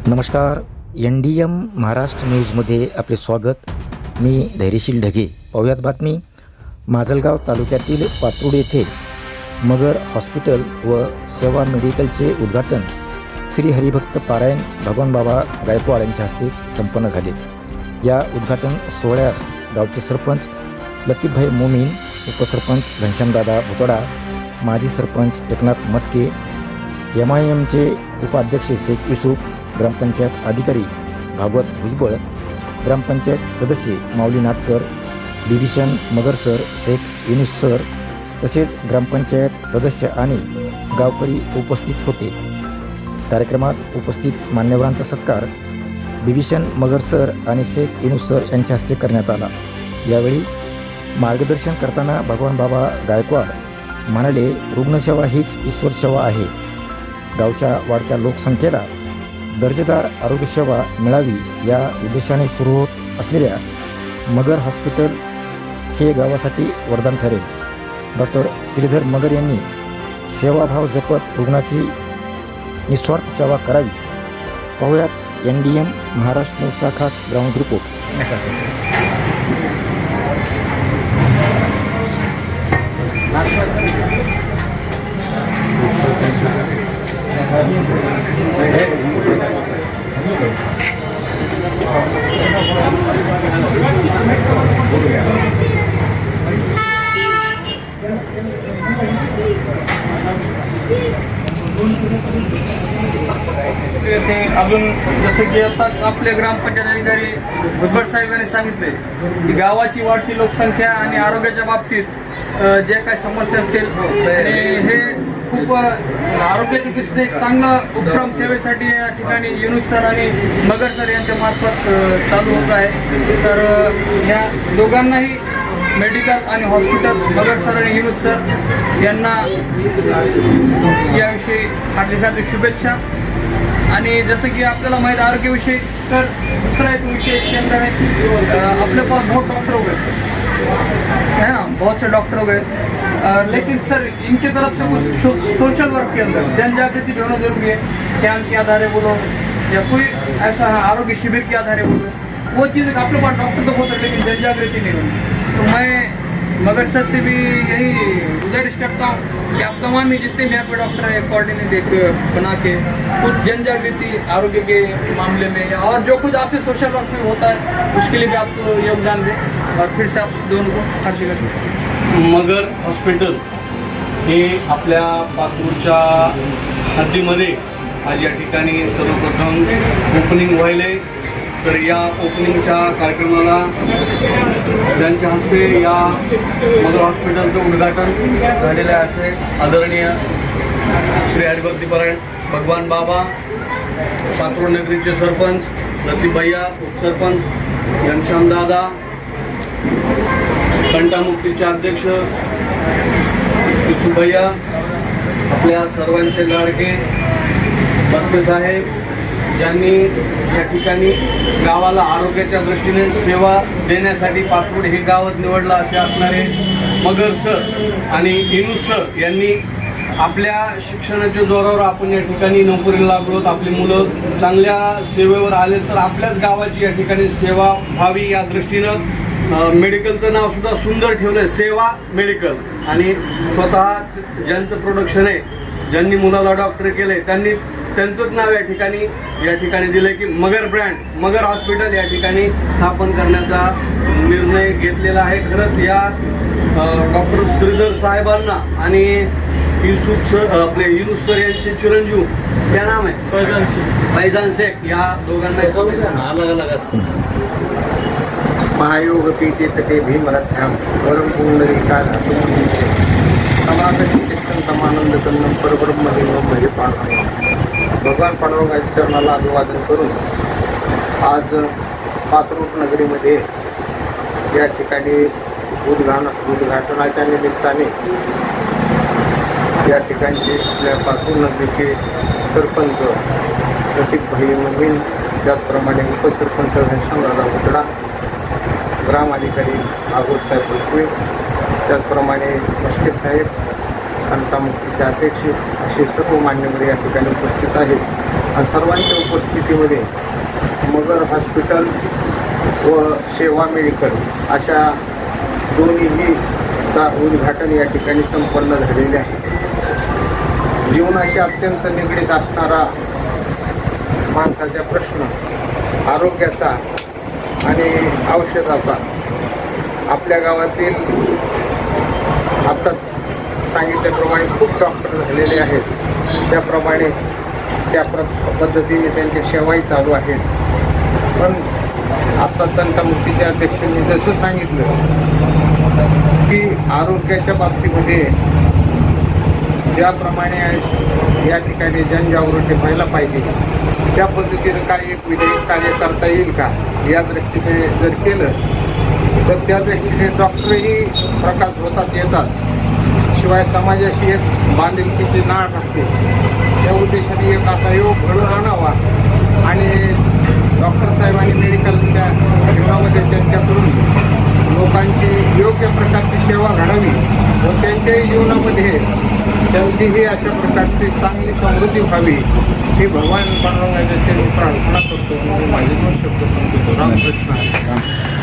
नमस्कार. NDM महाराष्ट्र न्यूजमध्ये आपले स्वागत. मी धैर्यशील ढगे. पाहुयात बातमी. माजलगाव तालुक्यातील पात्रूड येथे मगर हॉस्पिटल व सेवा मेडिकलचे उद्घाटन श्री हरिभक्त पारायण भगवान बाबा गायकवाड यांच्या हस्ते संपन्न झाले. या उद्घाटन सोहळ्यास गावचे सरपंच लतीफभाई मोमीन, उपसरपंच घनश्यामदादा भुतडा, माजी सरपंच एकनाथ मस्के, MIMचे उपाध्यक्ष शेख युसूफ, ग्रामपंचायत अधिकारी भागवत भुजबळ, ग्रामपंचायत सदस्य माऊली नाटकर, डिव्हिजन मगर सर शेख युनुस सर तसेच ग्रामपंचायत सदस्य आणि गावकरी उपस्थित होते. कार्यक्रमात उपस्थित मान्यवरांचा सत्कार डिव्हिजन मगर सर आणि शेख युनुस सर यांच्या हस्ते करण्यात आला. यावेळी मार्गदर्शन करताना भगवान बाबा गायकवाड म्हणाले, रुग्णसेवा हीच ईश्वर सेवा आहे. गावच्या वाढत्या लोकसंख्येला दर्जेदार आरोग्यसेवा मिळावी या उद्देशाने सुरू होत असलेल्या मगर हॉस्पिटल हे गावासाठी वरदान ठरेल. डॉक्टर श्रीधर मगर यांनी सेवाभाव जपत रुग्णाची निस्वार्थ सेवा करावी. पाहुयात NDM महाराष्ट्र न्यूजचा खास ग्राउंड रिपोर्ट. अजून जसं की आता आपले ग्रामपंचायत अधिकारी भुजबळ साहेब यांनी सांगितले की गावाची वाढती लोकसंख्या आणि आरोग्याच्या बाबतीत जे काही समस्या असतील आणि हे खूप आरोग्याच्या दृष्टीने एक चांगलं उपक्रम सेवेसाठी या ठिकाणी युनुस सर आणि मगर सर यांच्या मार्फत चालू होत आहे. तर ह्या दोघांनाही मेडिकल आणि हॉस्पिटल मगर सर आणि युनुस सर यांना याविषयी हार्दिक शुभेच्छा. आणि जसं की आपल्याला माहीत आरोग्याविषयी सर दूसरा एक विषय इसके अंदर है, अपने पास बहुत डॉक्टर हो गए है ना, बहुत से डॉक्टर हो गए, लेकिन सर इनके तरफ से कुछ सोशल वर्क के अंदर जन जागृति भी होना जरूरी है. कैंप के आधार बोलो या कोई ऐसा आरोग्य शिविर के आधार बोलो, वो चीज़ अपने पास डॉक्टर तो बहुत है लेकिन जन जागृति नहीं होती. तो मैं मगर सर से भी यही गुजारिश करता हूँ कि आप तमाम ही जितने भी यहाँ पे डॉक्टर हैं कोऑर्डिनेट एक बना के कुछ जन जागृति आरोग्य के मामले में या और जो कुछ आपके सोशल वर्क में होता है उसके लिए भी आप योगदान दें. और फिर से आप दोनों को हार्दिक मगर हॉस्पिटल हे आपल्या पातूरच्या हद्दीमध्ये आज या ठिकाणी सर्वप्रथम ओपनिंग व्हायले. तर या ओपनिंगच्या कार्यक्रमाला त्यांच्या हस्ते या मगर हॉस्पिटलचं उद्घाटन झालेलं आहे. असे आदरणीय श्री हरिभक्ती पारायण भगवान बाबा पात्रूड नगरीचे सरपंच लतीफभैया, उपसरपंच घनश्यामदादा, कंटामुक्तीचे अध्यक्ष युसूफभैया, आपल्या सर्वांचे लाडके मस्के साहेब, ज्यांनी या ठिकाणी गावाला आरोग्याच्या दृष्टीने सेवा देण्यासाठी पात्रूड हे गावच निवडलं असे असणारे मगर सर आणि युनुस सर यांनी आपल्या शिक्षणाच्या जोरावर आपण या ठिकाणी नोकरीला लागलो. आपली मुलं चांगल्या सेवेवर आले तर आपल्याच गावाची या ठिकाणी सेवा व्हावी या दृष्टीनं मेडिकलचं नाव सुद्धा सुंदर ठेवलं आहे, सेवा मेडिकल. आणि स्वतः ज्यांचं प्रोडक्शन आहे, ज्यांनी मुलाला डॉक्टर केले, त्यांनी त्यांचंच नाव या ठिकाणी दिलं की मगर ब्रँड, मगर हॉस्पिटल या ठिकाणी स्थापन करण्याचा निर्णय घेतलेला आहे. खरंच या डॉक्टर श्रीधर साहेबांना आणि युसूफ सर, आपले युनुस सर यांचे चिरंजीव, क्या नाम आहे, फैजान शेख, या दोघांना अलग अलग असतं. महायोग पीते तटे भीमरथ्याम परम पुंडलिका समानंद कन्नम परब्रह्म मध्ये पांडव भगवान पांडुरंगाच्या चरणाला अभिवादन करून आज पात्रूड नगरीमध्ये या ठिकाणी उद्घाटनाच्या निमित्ताने या ठिकाणचे आपल्या पात्रूड नगरीचे सरपंच लतीफभाई मोमीन, त्याचप्रमाणे उपसरपंच घनश्यामदादा भुतडा, ग्रामाधिकारी भागवत साहेब भुजबळ, त्याचप्रमाणे मस्के साहेब, कंटामुक्तीचे अध्यक्ष असे सर्व मान्यवर या ठिकाणी उपस्थित आहेत. आणि सर्वांच्या उपस्थितीमध्ये मगर हॉस्पिटल व सेवा मेडिकल अशा दोन्हीचा उद्घाटन या ठिकाणी संपन्न झालेले आहे. जीवनाशी अत्यंत निगडीत असणारा माणसाचा प्रश्न आरोग्याचा आणि औषधाचा आपल्या गावातील आत्ताच सांगितल्याप्रमाणे खूप डॉक्टर झालेले आहेत. त्याप्रमाणे त्या पद्धतीने त्यांच्या सेवाही चालू आहेत. पण आत्ता तंटामुक्तीच्या अध्यक्षांनी जसं सांगितलं की आरोग्याच्या बाबतीमध्ये ज्याप्रमाणे या ठिकाणी जनजागृती व्हायला पाहिजे त्या पद्धतीनं काय एक विधायक कार्य करता येईल का या दृष्टीने जर केलं तर त्या दृष्टीने डॉक्टरही प्रकाश होतात येतात. शिवाय समाजाशी एक बांधिलकीची नाळ राहते. त्या उद्देशाने एक असा योग घडून आणावा आणि डॉक्टर साहेबांनी मेडिकलच्या जीवनामध्ये त्यांच्याकडून लोकांची योग्य प्रकारची सेवा घडावी व त्यांच्याही जीवनामध्ये त्यांचीही अशा प्रकारची चांगली समृद्धी व्हावी ही भगवान पांडुरंगाच्या प्रार्थना करतो. माझे दोन शब्द सांगतो. रामकृष्ण.